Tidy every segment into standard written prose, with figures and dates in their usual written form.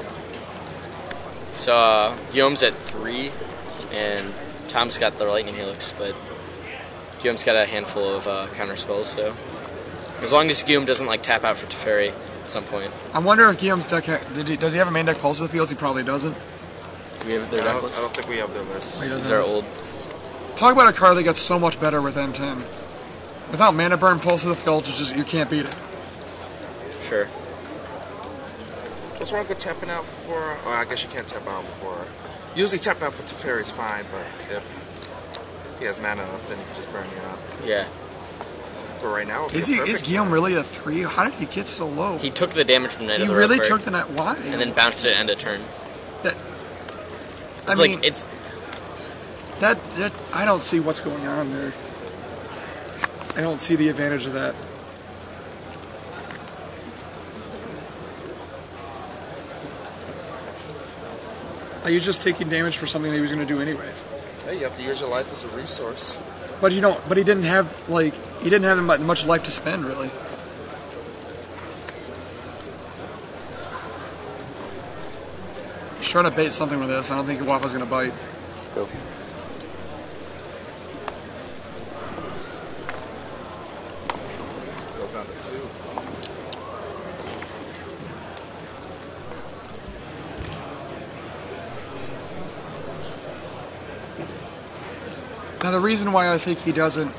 Go. So Guillaume's at 3, and Tom's got the Lightning Helix, but Guillaume's got a handful of counter spells, so as long as Guillaume doesn't like tap out for Teferi at some point. I wonder if Guillaume's deck does he have a main deck Pulse of the Fields? He probably doesn't. We have their deck list? I don't think we have their list. These are old. Talk about a card that gets so much better with M10. Without Mana Burn, Pulse of the Fields, it's just, you can't beat it. Sure. What's wrong with tapping out for... Well, I guess you can't tap out for... Usually tapping out for Teferi is fine, but if he has mana up, then he can just burn you up. Yeah. But right now... Is Guillaume really a 3? How did he get so low? He took the damage from Knight of the He really Reliquary, took the Knight... Why? and then bounced it end of turn. I mean, I don't see what's going on there. I don't see the advantage of that. Like, he's just taking damage for something that he was going to do anyways. Hey, you have to use your life as a resource. But you don't. But he didn't have much life to spend, really. He's trying to bait something with this. I don't think Wafo's going to bite. Go. Goes down to 2. Now, the reason why I think he doesn't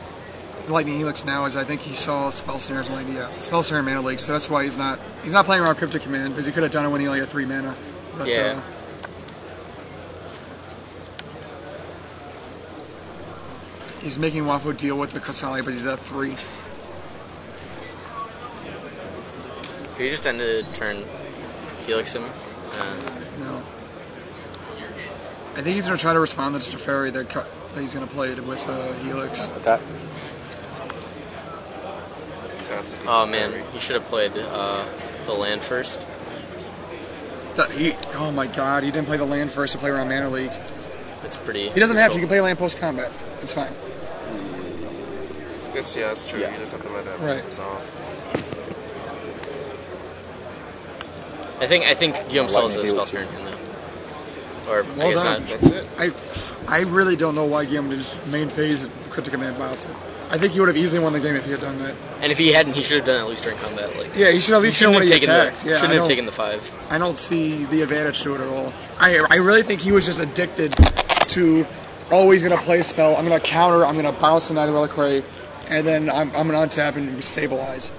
Lightning Helix now is I think he saw Spell Snares in Spell Snare Mana League, so that's why he's not playing around Cryptic Command, because he could have done it when he only had 3 mana. But, Yeah. He's making Wafo deal with the Kasali, but he's at 3. Could you just end a turn, Helix him? No. I think he's going to try to respond to Teferi that he's going to play it with Helix. Attack. Oh man, he should have played the land first. Oh my god, he didn't play the land first to play around Mana League. That's pretty... He doesn't have to, he can play land post-combat. It's fine. Yes, yeah, it's true. Yeah. You just have to let that resolve. I think Guillaume still has a spell turn in the... Or, I guess not. That's it. I really don't know why Guillaume did his main phase Cryptic Command bounce. I think he would have easily won the game if he had done that. And if he hadn't, he should have done it at least during combat. Yeah, he should at least know when he attacked. Shouldn't have taken the 5. I don't see the advantage to it at all. I really think he was just addicted to always going to play a spell. I'm going to counter, I'm going to bounce the Knight of the Reliquary, and then I'm going to untap and stabilize.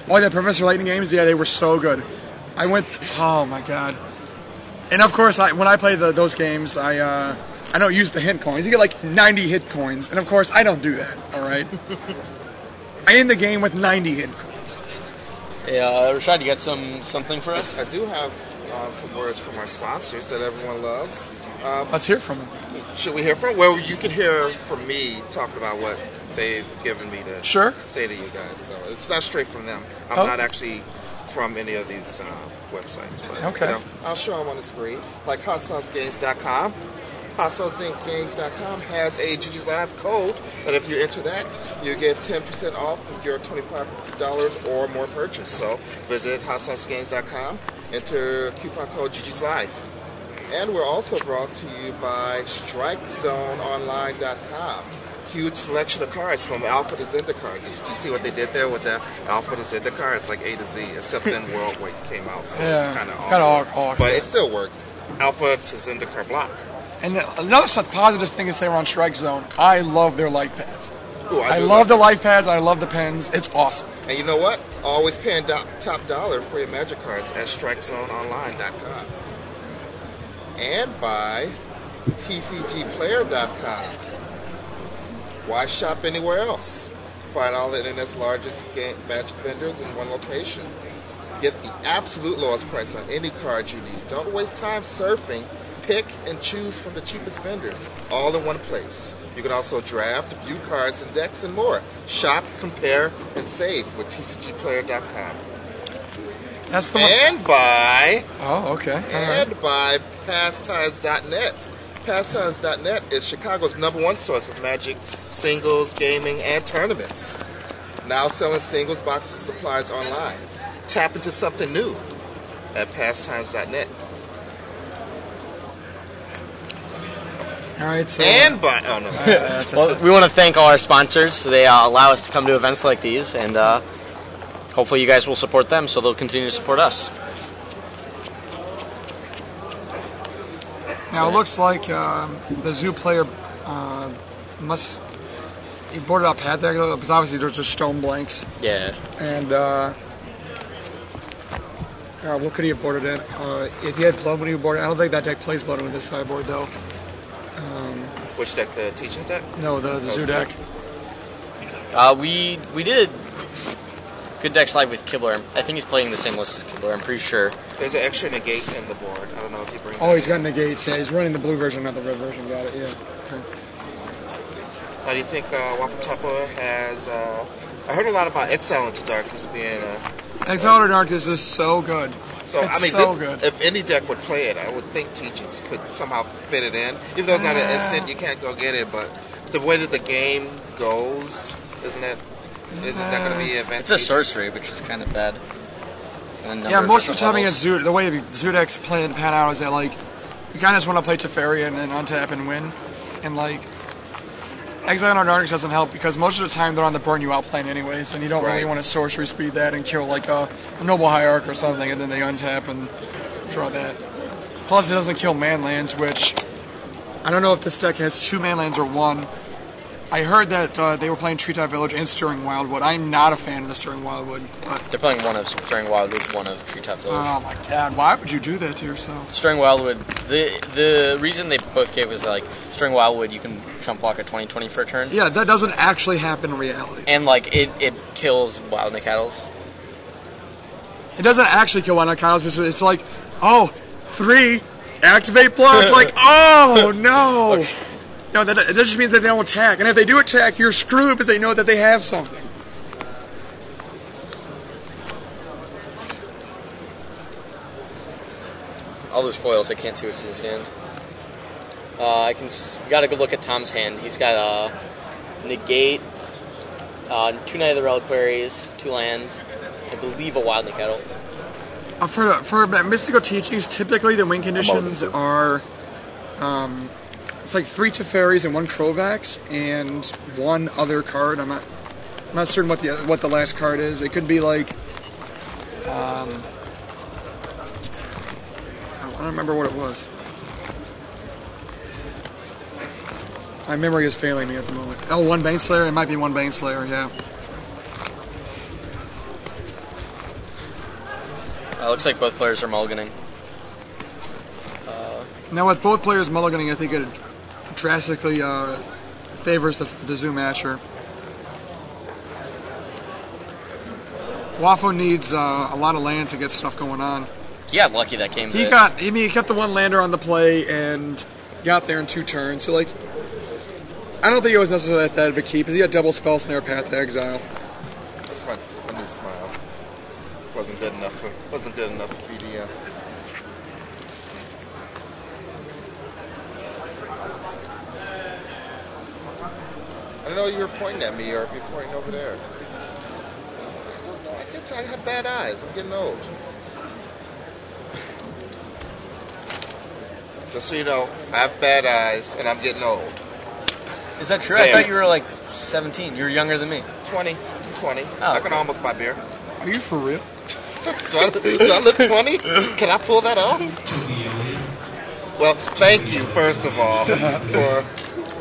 Oh, the Professor Lightning games, yeah, they were so good. Oh my god. And of course, when I play those games, I don't use the hint coins. You get like 90 hit coins, and of course, I don't do that, alright? I end the game with 90 hit coins. Yeah, Rashad, you got something for us? I do have some words from our sponsors that everyone loves. Let's hear from them. Should we hear from them? Well, you can hear from me talking about what they've given me to say to you guys. So it's not straight from them. I'm not actually from any of these websites. But, okay. I'll show them on the screen. Like HotSauceGames.com. HotSauceGames.com has a GG's Live code that if you enter that, you get 10% off of your $25 or more purchase. So visit HotSauceGames.com, enter coupon code GG's Live. And we're also brought to you by StrikeZoneOnline.com. Huge selection of cards from Alpha to Zendikar. Did you see what they did there with the Alpha to Zendikar? It's like A to Z, except then World Wake came out, so yeah, it's kind of awkward. But it still works. Alpha to Zendikar block. And another positive thing to say around Strike Zone, I love their life pads. Ooh, I love the life pads, I love the pens. It's awesome. And you know what? Always paying top dollar for your Magic cards at StrikeZoneOnline.com. And by TCGPlayer.com. Why shop anywhere else? Find all the internet's largest Magic vendors in one location. Get the absolute lowest price on any card you need. Don't waste time surfing. Pick and choose from the cheapest vendors, all in one place. You can also draft, view cards and decks, and more. Shop, compare, and save with TCGPlayer.com. That's the one. And by... Oh, okay. And by Pastimes.net. Pastimes.net is Chicago's #1 source of Magic singles, gaming, and tournaments. Now selling singles, boxes, and supplies online. tap into something new at pastimes.net. All right, so And buy. Oh no. Well, we want to thank all our sponsors. So they allow us to come to events like these, and hopefully you guys will support them, so they'll continue to support us. now it looks like the zoo player he boarded up pad there because obviously there's just stone blanks. Yeah. And what could he have boarded it? If he had blood when he boarded, I don't think that deck plays blood with this sideboard though. Which deck? The teachings deck? No, the zoo deck. We did a good deck slide with Kibler. I think he's playing the same list as Kibler. I'm pretty sure. There's an extra negate in the board. I don't know if you bring. Oh, he's got negates. Yeah, he's running the blue version, not the red version. Got it. Yeah. Okay. How do you think Wafo-Tapa has? I heard a lot about Exile into Darkness being. Exile into Darkness is so good. So it's I mean, so good. If any deck would play it, I would think Teachings could somehow fit it in. Even though it's not an instant, you can't go get it. But the way that the game goes, isn't that going to be an event? It's a sorcery, which is kind of bad. Yeah, most of the time against Zoo, the way Zoo decks play and pan out is that like you kind of just want to play Teferi and then untap and win, and like Exile into Darkness doesn't help because most of the time they're on the burn you out plane anyways, and you don't really want to sorcery speed that and kill like a Noble Hierarch or something, and then they untap and draw that. Plus, it doesn't kill manlands, which I don't know if this deck has 2 manlands or 1. I heard that they were playing Treetop Village and Stirring Wildwood. I'm not a fan of the Stirring Wildwood. But they're playing one of Stirring Wildwood, one of Treetop Village. Oh my god, why would you do that to yourself? Stirring Wildwood, the reason they both gave was like, Stirring Wildwood, you can chump block a 20/20 for a turn. Yeah, that doesn't actually happen in reality. And like, it kills Wild Nicattles. It doesn't actually kill Wild Nicattles, but it's like, oh, 3, activate block, like, oh no! Okay. No, that just means that they don't attack. And if they do attack, you're screwed because they know that they have something. All those foils, I can't see what's in his hand. Got a good look at Tom's hand. He's got a negate, 2 Knight of the Reliquaries, 2 lands, I believe a Wild Nicattle. For mystical teachings, typically the win conditions are it's like 3 Teferis and 1 Krovax and 1 other card. I'm not certain what the last card is. It could be like I don't remember what it was. My memory is failing me at the moment. Oh, 1 Baneslayer? It might be 1 Baneslayer, yeah. Looks like both players are mulliganing. Now with both players mulliganing, I think it drastically favors the Zoo matcher. Wafo needs a lot of lands to get stuff going on. He got lucky that game. He kept the 1 lander on the play and got there in 2 turns. So like, I don't think it was necessarily that of a keep. He had double Spell Snare, Path to Exile. That's my new smile. Wasn't good enough for BDM. I don't know if you were pointing at me or if you're pointing over there. I can't tell. I have bad eyes. I'm getting old. Just so you know, I have bad eyes and I'm getting old. Is that true? I thought you were like 17. You were younger than me. 20. I'm 20. Oh, I can almost buy beer. Are you for real? do I look 20? Can I pull that off? Well, thank you, first of all,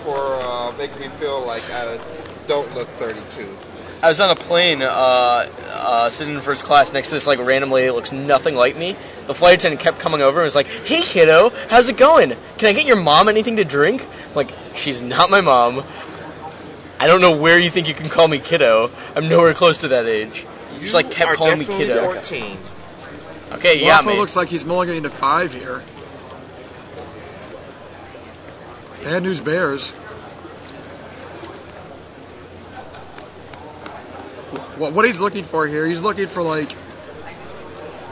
for making me feel like I don't look 32. I was on a plane, sitting in first class next to this like random lady that looks nothing like me. The flight attendant kept coming over and was like, "Hey kiddo, how's it going? Can I get your mom anything to drink?" I'm like, she's not my mom. I don't know where you think you can call me kiddo. I'm nowhere close to that age. Just like kept calling me kiddo. 14. Okay, yeah, Wafo looks like he's mulliganing to 5 here. Bad news bears. What he's looking for here, he's looking for like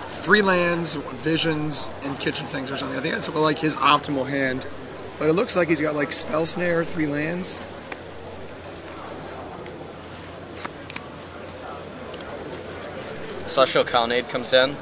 3 lands, visions, and kitchen things or something. I think that's like his optimal hand. But it looks like he's got like Spell Snare, 3 lands. celestial colonnade comes down.